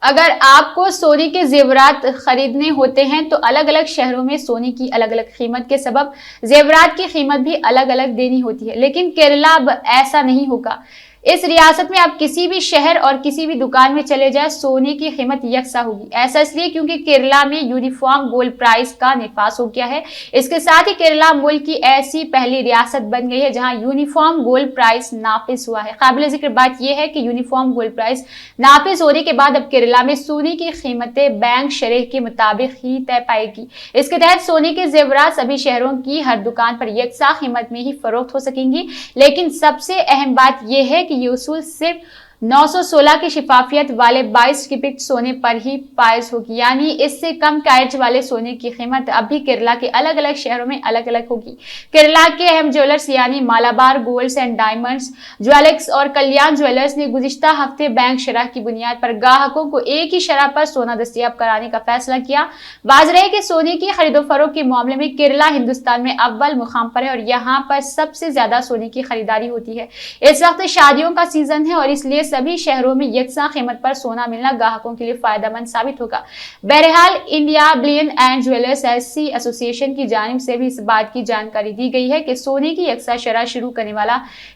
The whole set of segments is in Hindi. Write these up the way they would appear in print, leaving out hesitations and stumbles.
अगर आपको सोने के जेवरात खरीदने होते हैं तो अलग अलग शहरों में सोने की अलग अलग कीमत के सबब जेवरात की कीमत भी अलग अलग देनी होती है, लेकिन केरला अब ऐसा नहीं होगा। इस रियासत में आप किसी भी शहर और किसी भी दुकान में चले जाए, सोने की कीमत यकसा होगी। ऐसा इसलिए क्योंकि केरला में यूनिफॉर्म गोल्ड प्राइस का निफास हो गया है। इसके साथ ही केरला मुल्क की ऐसी पहली रियासत बन गई है जहां यूनिफॉर्म गोल्ड प्राइस नाफिज हुआ है। काबिल जिक्र बात यह है कि यूनिफॉर्म गोल्ड प्राइस नाफिज होने के बाद अब केरला में सोने की कीमतें बैंक शरह के मुताबिक ही तय पाएगी। इसके तहत सोने के जेवरात सभी शहरों की हर दुकान पर यकसा कीमत में ही फरोख्त हो सकेंगी। लेकिन सबसे अहम बात यह है कि ये उसूल सिर्फ 916 की शिफाफियत वाले 22 कैरेट सोने पर ही पायज होगी, यानी इससे कम कैरेट वाले सोने की कीमत अब भी केरला के अलग अलग शहरों में अलग अलग होगी। केरला के अहम ज्वेलर्स यानी Malabar golds and diamonds jewellers और कल्याण ज्वेलर्स ने गुज़िश्ता हफ्ते बैंक शरह की बुनियाद पर ग्राहकों को एक ही शरह पर सोना दस्तयाब कराने का फैसला किया। बाजरे के सोने की खरीदो फरोख्त के मामले में केरला हिंदुस्तान में अव्वल मुकाम पर है और यहाँ पर सबसे ज्यादा सोने की खरीदारी होती है। इस वक्त शादियों का सीजन है और इसलिए सभी शहरों में यकसा कीमत पर सोना मिलना ग्राहकों के लिए फायदेमंद साबित होगा। बहरहाल India Boolean and jewellers association की जानिब से भी इस बात की जानकारी दी गई है कि सोने की यकसा शरह शुरू करने वाला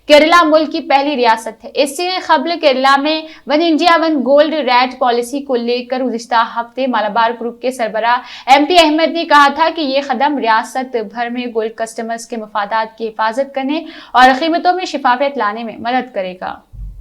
केरला मुल्क की पहली रियासत है। इससे कबल केरला में one India one gold rate policy को लेकर गुज़िश्ता हफ्ते मालाबार ग्रुप के सरबराह MP अहमद ने कहा था कि यह कदम रियासत भर में गोल्ड कस्टमर्स के मफादात की हिफाजत करने और कीमतों में शिफाफियत लाने में मदद करेगा।